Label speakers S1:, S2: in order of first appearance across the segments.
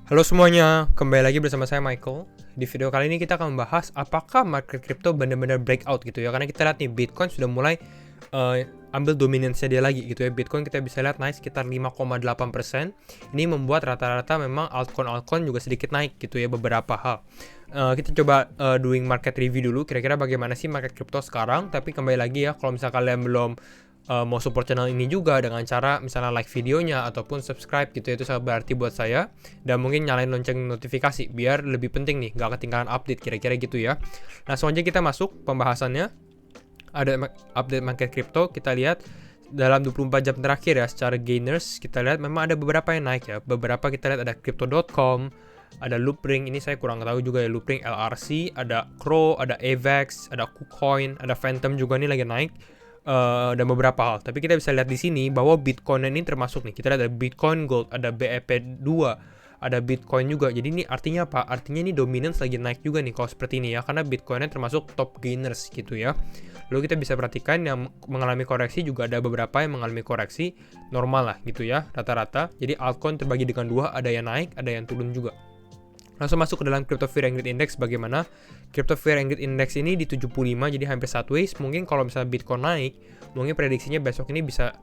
S1: Halo semuanya, kembali lagi bersama saya Michael. Di video kali ini kita akan membahas apakah market crypto benar-benar breakout gitu ya. Karena kita lihat nih Bitcoin sudah mulai ambil dominance dia lagi gitu ya. Bitcoin kita bisa lihat naik sekitar 5,8%. Ini membuat rata-rata memang altcoin juga sedikit naik gitu ya beberapa hal. Kita coba doing market review dulu, kira-kira bagaimana sih market crypto sekarang. Tapi kembali lagi ya, kalau misalnya kalian belum mau support channel ini juga dengan cara misalnya like videonya ataupun subscribe gitu ya, itu sangat berarti buat saya, dan mungkin nyalain lonceng notifikasi biar lebih penting nih gak ketinggalan update, kira-kira gitu ya. Langsung aja kita masuk pembahasannya. Ada update market crypto, kita lihat dalam 24 jam terakhir ya, secara gainers kita lihat memang ada beberapa yang naik ya. Beberapa kita lihat ada crypto.com, ada Loopring, ini saya kurang tahu juga ya, Loopring LRC, ada Crow, ada Avex, ada KuCoin, ada Phantom juga nih lagi naik. Dan beberapa hal. Tapi kita bisa lihat di sini bahwa Bitcoin ini termasuk nih. Kita lihat ada Bitcoin Gold, ada BEP2, ada Bitcoin juga. Jadi ini artinya apa? Artinya ini dominance lagi naik juga nih kalau seperti ini ya, karena Bitcoinnya termasuk top gainers gitu ya. Lalu kita bisa perhatikan yang mengalami koreksi juga ada beberapa yang mengalami koreksi normal lah gitu ya, rata-rata. Jadi altcoin terbagi dengan dua, ada yang naik, ada yang turun juga. Langsung masuk ke dalam Crypto Fear and Greed Index. Bagaimana? Crypto Fear and Greed Index ini di 75, jadi hampir sideways. Mungkin kalau misalnya Bitcoin naik, mungkin prediksinya besok ini bisa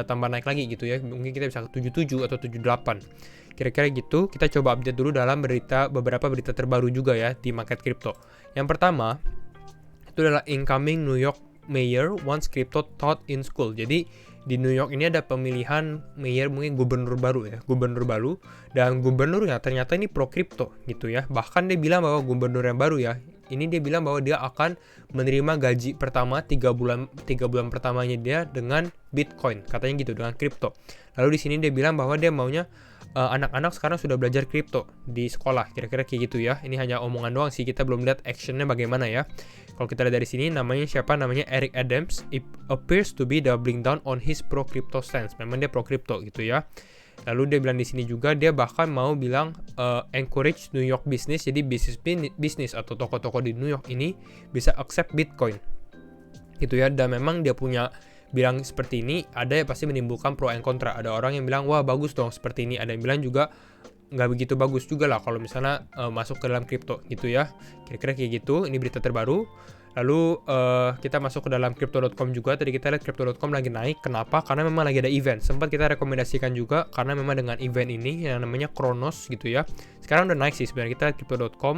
S1: tambah naik lagi gitu ya. Mungkin kita bisa ke 77 atau 78. Kira-kira gitu. Kita coba update dulu dalam beberapa berita terbaru juga ya di market crypto. Yang pertama, itu adalah incoming New York Mayor wants crypto taught in school. Jadi di New York ini ada pemilihan mayor, mungkin gubernur baru ya, gubernur baru, dan gubernurnya ternyata ini pro crypto gitu ya. Bahkan dia bilang bahwa gubernur yang baru ya, ini dia bilang bahwa dia akan menerima gaji pertama 3 bulan pertamanya dia dengan Bitcoin, katanya gitu, dengan crypto. Lalu di sini dia bilang bahwa dia maunya anak-anak sekarang sudah belajar crypto di sekolah, kira-kira kayak gitu ya. Ini hanya omongan doang sih, kita belum lihat actionnya bagaimana ya. Kalau kita lihat dari sini, namanya siapa? Namanya Eric Adams. It appears to be doubling down on his pro crypto stance. Memang dia pro crypto gitu ya. Lalu dia bilang di sini juga, dia bahkan mau bilang encourage New York business. Jadi bisnis atau toko-toko di New York ini bisa accept Bitcoin gitu ya. Dan memang dia punya bilang seperti ini, ada yang pasti menimbulkan pro and kontra. Ada orang yang bilang wah bagus dong seperti ini, ada yang bilang juga nggak begitu bagus juga lah kalau misalnya masuk ke dalam kripto gitu ya. Kira-kira kayak gitu. Ini berita terbaru. Lalu kita masuk ke dalam crypto.com juga. Tadi kita lihat crypto.com lagi naik. Kenapa? Karena memang lagi ada event. Sempat kita rekomendasikan juga karena memang dengan event ini yang namanya Kronos gitu ya. Sekarang udah naik sih sebenarnya. Kita crypto.com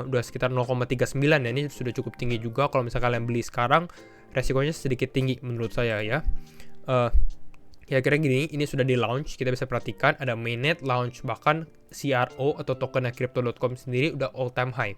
S1: udah sekitar 0,39 ya. Ini sudah cukup tinggi juga. Kalau misalnya kalian beli sekarang, resikonya sedikit tinggi menurut saya ya. Kira-kira gini, ini sudah di launch, kita bisa perhatikan ada mainnet launch, bahkan CRO atau token crypto.com sendiri udah all time high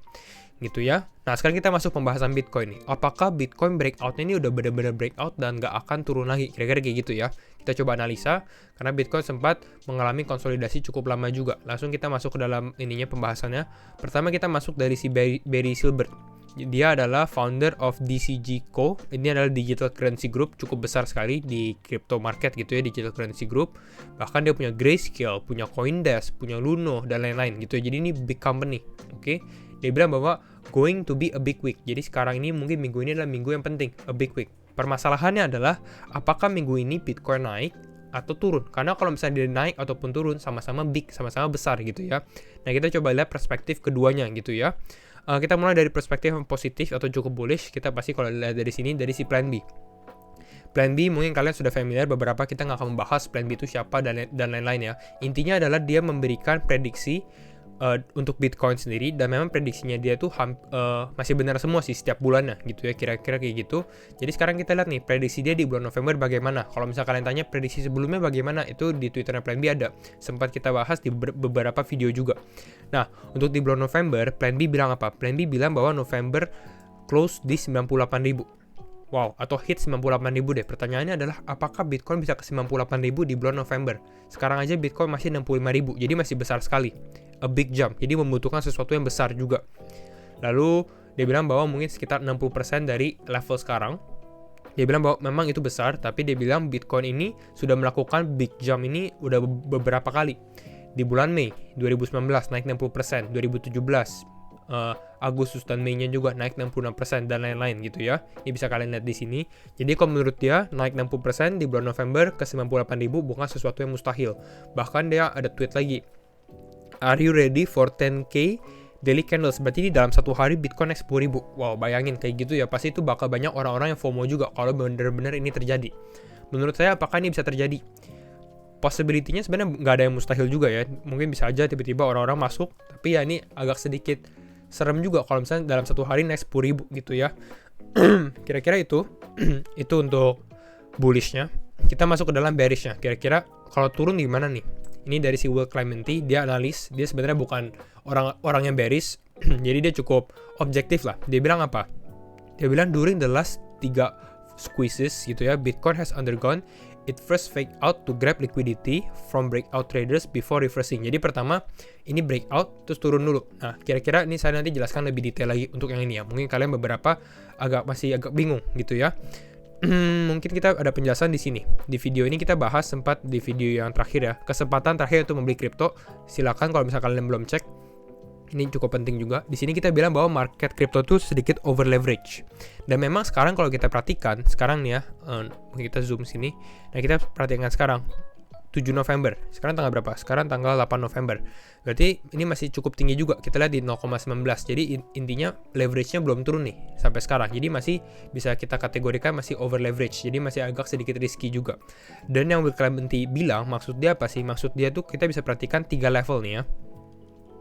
S1: gitu ya. Nah sekarang kita masuk pembahasan Bitcoin nih. Apakah Bitcoin breakout ini udah benar-benar breakout dan nggak akan turun lagi? Kira-kira kayak gitu ya. Kita coba analisa, karena Bitcoin sempat mengalami konsolidasi cukup lama juga. Langsung kita masuk ke dalam ininya pembahasannya. Pertama kita masuk dari si Barry Silbert. Dia adalah founder of DCG Co. Ini adalah digital currency group cukup besar sekali di crypto market gitu ya, digital currency group. Bahkan dia punya Grayscale, punya Coindesk, punya Luno dan lain-lain gitu ya. Jadi ini big company. Oke. Dia bilang bahwa going to be a big week. Jadi sekarang ini mungkin minggu ini adalah minggu yang penting, a big week. Permasalahannya adalah apakah minggu ini Bitcoin naik atau turun? Karena kalau misalnya dia naik ataupun turun sama-sama big, sama-sama besar gitu ya. Nah, kita coba lihat perspektif keduanya gitu ya. Kita mulai dari perspektif yang positif atau cukup bullish. Kita pasti kalau lihat dari sini, dari si Plan B. Plan B mungkin kalian sudah familiar, beberapa kita nggak akan membahas Plan B itu siapa dan lain-lain ya. Intinya adalah dia memberikan prediksi untuk Bitcoin sendiri, dan memang prediksinya dia tuh masih benar semua sih setiap bulannya gitu ya, kira-kira kayak gitu. Jadi sekarang kita lihat nih prediksi dia di bulan November bagaimana. Kalau misalnya kalian tanya prediksi sebelumnya bagaimana, itu di Twitternya Plan B ada, sempat kita bahas di beberapa video juga. Nah untuk di bulan November, Plan B bilang apa? Plan B bilang bahwa November close di 98.000. Wow, atau hit 98.000 deh. Pertanyaannya adalah apakah Bitcoin bisa ke 98.000 di bulan November? Sekarang aja Bitcoin masih 65.000, jadi masih besar sekali. A big jump, jadi membutuhkan sesuatu yang besar juga. Lalu dia bilang bahwa mungkin sekitar 60% dari level sekarang. Dia bilang bahwa memang itu besar, tapi dia bilang Bitcoin ini sudah melakukan big jump ini udah beberapa kali. Di bulan Mei 2019 naik 60%, 2017 Agustus dan Mei-nya juga naik 66% dan lain-lain gitu ya. Ini bisa kalian lihat di sini. Jadi kalau menurut dia naik 60% di bulan November ke 98.000 bukan sesuatu yang mustahil. Bahkan dia ada tweet lagi. Are you ready for 10k daily candles? Berarti di dalam satu hari Bitcoin naik 10.000. Wow, bayangin kayak gitu ya. Pasti itu bakal banyak orang-orang yang FOMO juga kalau benar-benar ini terjadi. Menurut saya apakah ini bisa terjadi? Possibility-nya sebenarnya nggak ada yang mustahil juga ya. Mungkin bisa aja tiba-tiba orang-orang masuk. Tapi ya ini agak sedikit serem juga kalau misalnya dalam satu hari naik 10.000 gitu ya. Kira-kira itu itu untuk bullishnya. Kita masuk ke dalam bearishnya. Kira-kira kalau turun gimana nih? Ini dari si Will Clementi, dia analis. Dia sebenarnya bukan orang yang bearish. Jadi dia cukup objektif lah. Dia bilang apa? Dia bilang during the last 3 squeezes gitu ya, Bitcoin has undergone it first fake out to grab liquidity from breakout traders before reversing. Jadi pertama ini breakout terus turun dulu. Nah, kira-kira ini saya nanti jelaskan lebih detail lagi untuk yang ini ya. Mungkin kalian beberapa masih agak bingung gitu ya. Mungkin kita ada penjelasan di sini. Di video ini kita bahas sempat di video yang terakhir ya. Kesempatan terakhir untuk membeli kripto. Silakan kalau misalkan kalian belum cek. Ini cukup penting juga. Di sini kita bilang bahwa market crypto itu sedikit over leverage. Dan memang sekarang kalau kita perhatikan, sekarang nih ya, kita zoom sini. Nah, kita perhatikan sekarang 7 November. Sekarang tanggal berapa? Sekarang tanggal 8 November. Berarti ini masih cukup tinggi juga. Kita lihat di 0,19. Jadi intinya leverage-nya belum turun nih sampai sekarang. Jadi masih bisa kita kategorikan masih over leverage. Jadi masih agak sedikit risky juga. Dan yang Will Clementi bilang, maksud dia apa sih? Maksud dia tuh kita bisa perhatikan 3 level nih ya.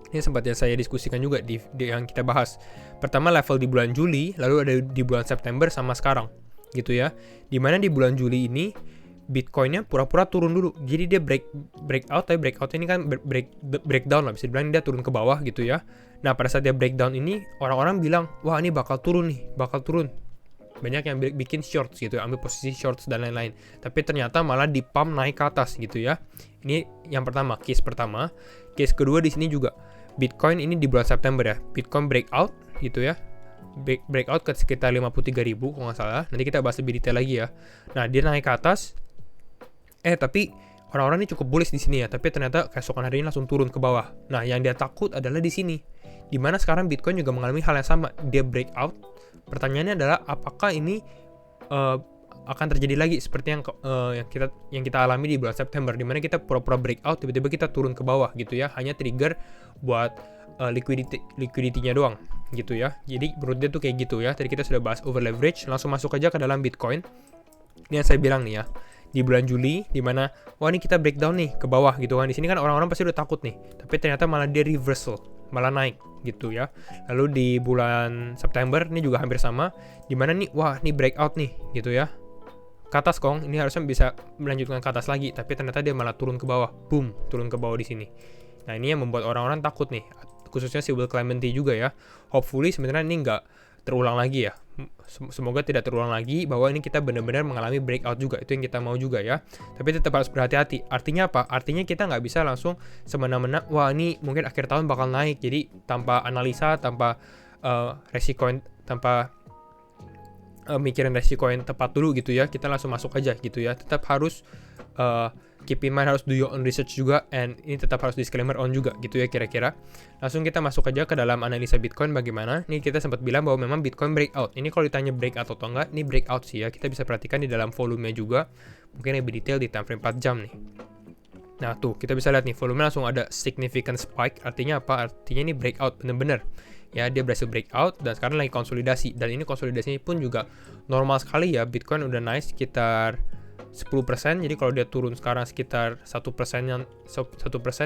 S1: Ini sempat yang saya diskusikan juga di yang kita bahas. Pertama level di bulan Juli, lalu ada di bulan September sama sekarang, gitu ya. Dimana di bulan Juli ini Bitcoinnya pura-pura turun dulu. Jadi dia breakout, tapi breakout ini kan breakdown lah, bisa dibilang dia turun ke bawah gitu ya. Nah pada saat dia breakdown ini orang-orang bilang, wah ini bakal turun nih, bakal turun. Banyak yang bikin shorts gitu ya, ambil posisi shorts dan lain-lain. Tapi ternyata malah di pump naik ke atas gitu ya. Ini yang pertama, case pertama. Case kedua di sini juga. Bitcoin ini di bulan September ya, Bitcoin breakout gitu ya, breakout ke sekitar 53.000 kalau nggak salah. Nanti kita bahas lebih detail lagi ya. Nah dia naik ke atas, tapi orang-orang ini cukup bullish di sini ya, tapi ternyata keesokan hari ini langsung turun ke bawah. Nah yang dia takut adalah di sini, dimana sekarang Bitcoin juga mengalami hal yang sama, dia breakout. Pertanyaannya adalah apakah ini akan terjadi lagi seperti yang kita alami di bulan September, dimana kita pura-pura breakout tiba-tiba kita turun ke bawah gitu ya, hanya trigger buat liquidity-nya doang gitu ya. Jadi menurut dia tuh kayak gitu ya. Tadi kita sudah bahas over leverage, langsung masuk aja ke dalam Bitcoin. Ini yang saya bilang nih ya, di bulan Juli dimana wah ini kita breakdown nih ke bawah gitu kan. Di sini kan orang-orang pasti udah takut nih, tapi ternyata malah dia reversal, malah naik gitu ya. Lalu di bulan September ini juga hampir sama, dimana nih wah ini breakout nih gitu ya, ke atas Kong, ini harusnya bisa melanjutkan ke atas lagi, tapi ternyata dia malah turun ke bawah, boom, turun ke bawah di sini. Nah ini yang membuat orang-orang takut nih, khususnya si Will Clementi juga ya. Hopefully sebenarnya ini nggak terulang lagi ya. Semoga tidak terulang lagi, bahwa ini kita benar-benar mengalami breakout juga, itu yang kita mau juga ya. Tapi tetap harus berhati-hati. Artinya apa? Artinya kita nggak bisa langsung semena-mena, wah ini mungkin akhir tahun bakal naik, jadi tanpa analisa, tanpa resiko, tanpa mikirin resiko yang tepat dulu gitu ya, kita langsung masuk aja gitu ya. Tetap harus keep in mind, harus do your own research juga, and ini tetap harus disclaimer on juga gitu ya kira-kira. Langsung kita masuk aja ke dalam analisa Bitcoin bagaimana. Ini kita sempat bilang bahwa memang Bitcoin breakout. Ini kalau ditanya breakout atau enggak, ini breakout sih ya. Kita bisa perhatikan di dalam volumenya juga, mungkin lebih detail di time frame 4 jam nih. Nah tuh kita bisa lihat nih, volume langsung ada significant spike. Artinya apa? Artinya ini breakout bener-bener ya, dia berhasil breakout dan sekarang lagi konsolidasi, dan ini konsolidasinya pun juga normal sekali ya. Bitcoin udah naik sekitar 10%, jadi kalau dia turun sekarang sekitar 1%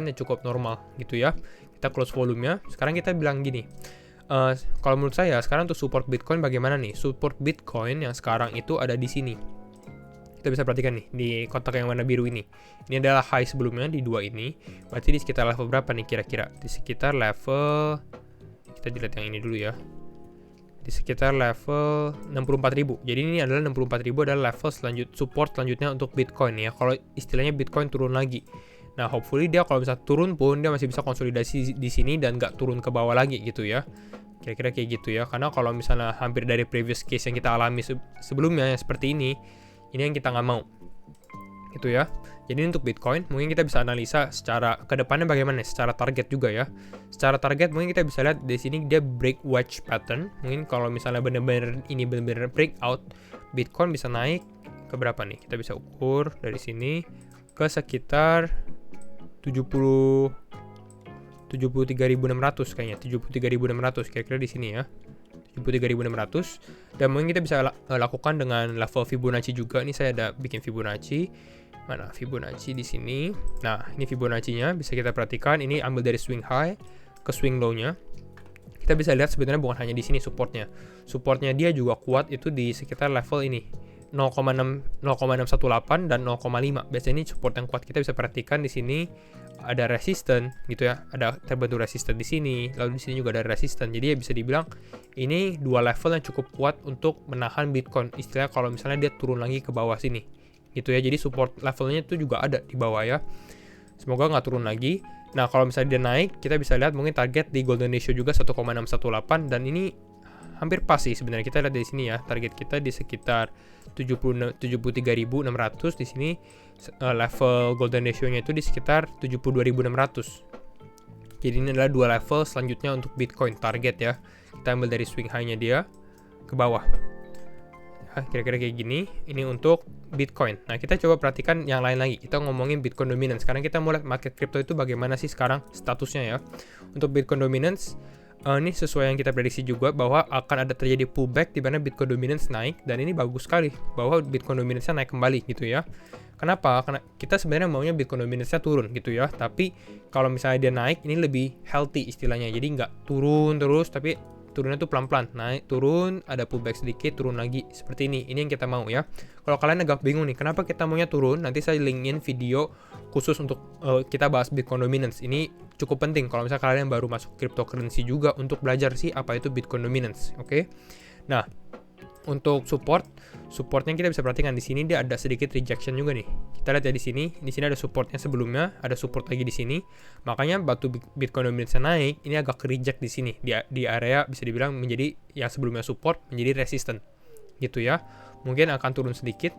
S1: ya cukup normal gitu ya. Kita close volumenya. Sekarang kita bilang gini, kalau menurut saya sekarang untuk support Bitcoin bagaimana nih? Support Bitcoin yang sekarang itu ada di sini. Kita bisa perhatikan nih di kotak yang warna biru ini. Ini adalah high sebelumnya di 2 ini. Berarti di sekitar level berapa nih kira-kira? Di sekitar level, kita dilihat yang ini dulu ya, di sekitar level 64.000. Jadi ini adalah 64.000 adalah level support selanjutnya untuk Bitcoin ya, kalau istilahnya Bitcoin turun lagi. Nah hopefully dia kalau bisa turun pun dia masih bisa konsolidasi di sini dan nggak turun ke bawah lagi gitu ya. Kira-kira kayak gitu ya, karena kalau misalnya hampir dari previous case yang kita alami sebelumnya yang seperti ini yang kita nggak mau gitu ya. Jadi untuk Bitcoin mungkin kita bisa analisa secara kedepannya bagaimana, secara target juga ya. Secara target mungkin kita bisa lihat di sini dia break wedge pattern. Mungkin kalau misalnya benar-benar ini benar-benar breakout, Bitcoin bisa naik ke berapa nih? Kita bisa ukur dari sini ke sekitar 73.600 kayaknya, 73.600 kira-kira di sini ya. 73.600, dan mungkin kita bisa lakukan dengan level Fibonacci juga. Ini saya ada bikin Fibonacci. Mana Fibonacci di sini? Nah, ini Fibonacci-nya bisa kita perhatikan. Ini ambil dari swing high ke swing low-nya. Kita bisa lihat sebenarnya bukan hanya di sini supportnya. Supportnya dia juga kuat itu di sekitar level ini. 0,618 dan 0,5. Biasanya ini support yang kuat. Kita bisa perhatikan di sini ada resisten gitu ya. Ada terbentuk resisten di sini, lalu di sini juga ada resisten. Jadi ya bisa dibilang ini dua level yang cukup kuat untuk menahan Bitcoin. Istilahnya kalau misalnya dia turun lagi ke bawah sini. Gitu ya, jadi support levelnya itu juga ada di bawah ya. Semoga nggak turun lagi. Nah, kalau misalnya dia naik, kita bisa lihat mungkin target di golden ratio juga 1,618, dan ini hampir pas sih sebenarnya. Kita lihat di sini ya, target kita di sekitar 73.600. Di sini level golden ratio-nya itu di sekitar 72.600. Jadi ini adalah dua level selanjutnya untuk Bitcoin target ya. Kita ambil dari swing high-nya dia ke bawah. Kira-kira kayak gini. Ini untuk Bitcoin. Nah, kita coba perhatikan yang lain lagi. Kita ngomongin Bitcoin dominance. Sekarang kita mulai market crypto itu bagaimana sih sekarang statusnya ya. Untuk Bitcoin dominance, ini sesuai yang kita prediksi juga bahwa akan ada terjadi pullback di mana Bitcoin dominance naik, dan ini bagus sekali bahwa Bitcoin dominance-nya naik kembali gitu ya. Kenapa? Karena kita sebenarnya maunya Bitcoin dominance-nya turun gitu ya. Tapi kalau misalnya dia naik, ini lebih healthy istilahnya. Jadi nggak turun terus, tapi turunnya tuh pelan-pelan, naik, turun, ada pullback sedikit, turun lagi, seperti ini. Ini yang kita mau ya. Kalau kalian agak bingung nih, kenapa kita maunya turun, nanti saya linkin video khusus untuk kita bahas Bitcoin dominance. Ini cukup penting kalau misalnya kalian baru masuk cryptocurrency juga untuk belajar sih apa itu Bitcoin dominance, oke? Nah, untuk supportnya kita bisa perhatikan di sini dia ada sedikit rejection juga nih. Kita lihat ya di sini ada supportnya sebelumnya, ada support lagi di sini. Makanya batu Bitcoin dominance naik, ini agak reject di sini di area bisa dibilang menjadi yang sebelumnya support menjadi resistant gitu ya. Mungkin akan turun sedikit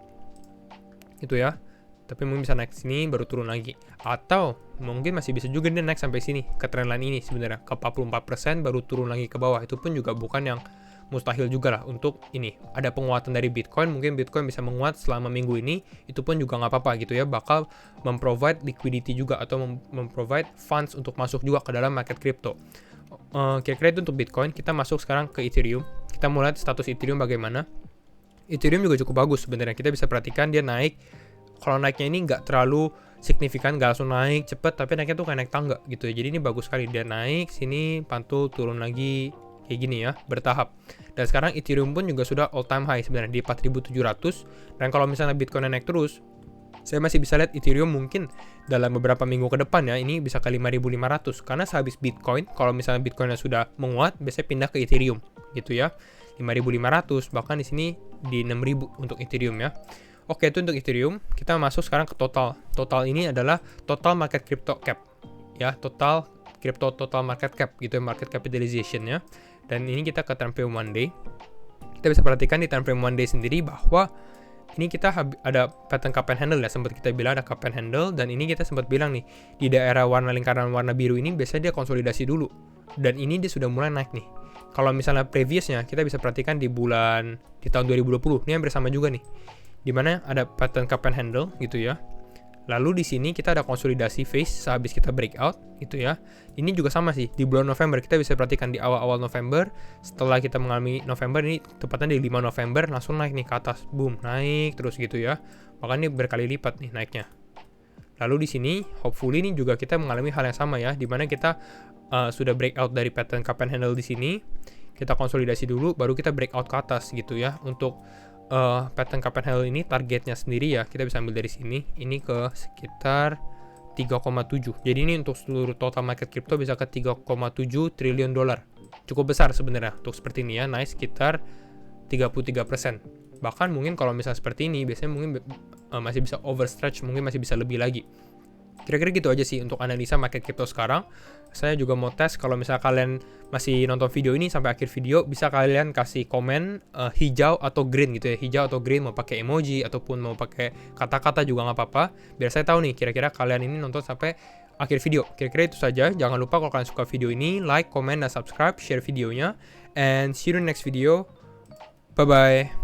S1: gitu ya. Tapi mungkin bisa naik sini baru turun lagi. Atau mungkin masih bisa juga dia naik sampai sini ke trendline ini sebenarnya ke 44% baru turun lagi ke bawah. Itu pun juga bukan yang mustahil juga lah untuk ini. Ada penguatan dari Bitcoin, mungkin Bitcoin bisa menguat selama minggu ini, itu pun juga nggak apa-apa gitu ya, bakal memprovide liquidity juga atau memprovide funds untuk masuk juga ke dalam market crypto. Kira-kira itu untuk Bitcoin. Kita masuk sekarang ke Ethereum. Kita mulai status Ethereum bagaimana. Ethereum juga cukup bagus sebenarnya. Kita bisa perhatikan dia naik. Kalau naiknya ini nggak terlalu signifikan, nggak langsung naik cepet, tapi naiknya tuh kayak naik tangga gitu ya. Jadi ini bagus sekali, dia naik sini, pantul, turun lagi, kayak gini ya, bertahap. Dan sekarang Ethereum pun juga sudah all time high sebenarnya di 4.700. Dan kalau misalnya Bitcoin naik terus, saya masih bisa lihat Ethereum mungkin dalam beberapa minggu ke depan ya, ini bisa ke 5.500. Karena sehabis Bitcoin, kalau misalnya Bitcoinnya sudah menguat, biasanya pindah ke Ethereum gitu ya. 5.500, bahkan di sini di 6.000 untuk Ethereum ya. Oke, itu untuk Ethereum. Kita masuk sekarang ke total. Total ini adalah total market crypto cap. Ya, total market cap gitu ya, market capitalization-nya. Dan ini kita ke time frame one day. Kita bisa perhatikan di time frame one day sendiri bahwa ini kita ada pattern cup and handle ya, sempat kita bilang ada cup and handle, dan ini kita sempat bilang nih di daerah warna lingkaran warna biru ini biasanya dia konsolidasi dulu. Dan ini dia sudah mulai naik nih. Kalau misalnya previousnya kita bisa perhatikan di tahun 2020, ini hampir sama juga nih. Dimana ada pattern cup and handle gitu ya. Lalu di sini kita ada konsolidasi phase sehabis kita breakout gitu ya. Ini juga sama sih di bulan November, kita bisa perhatikan di awal-awal November, setelah kita mengalami November ini tepatnya di 5 November langsung naik nih ke atas, boom, naik terus gitu ya. Makanya ini berkali lipat nih naiknya. Lalu di sini hopefully ini juga kita mengalami hal yang sama ya, dimana kita sudah breakout dari pattern cup and handle di sini. Kita konsolidasi dulu baru kita breakout ke atas gitu ya. Untuk pattern cup and handle ini targetnya sendiri ya, kita bisa ambil dari sini, ini ke sekitar 3,7. Jadi ini untuk seluruh total market crypto bisa ke 3,7 triliun dolar. Cukup besar sebenarnya untuk seperti ini ya, naik sekitar 33%. Bahkan mungkin kalau misalnya seperti ini biasanya mungkin masih bisa overstretch, mungkin masih bisa lebih lagi. Kira-kira gitu aja sih untuk analisa market crypto sekarang. Saya juga mau tes kalau misalnya kalian masih nonton video ini sampai akhir video, bisa kalian kasih komen hijau atau green gitu ya. Hijau atau green, mau pakai emoji ataupun mau pakai kata-kata juga nggak apa-apa. Biar saya tahu nih kira-kira kalian ini nonton sampai akhir video. Kira-kira itu saja. Jangan lupa kalau kalian suka video ini, like, comment, dan subscribe, share videonya. And see you in the next video. Bye-bye.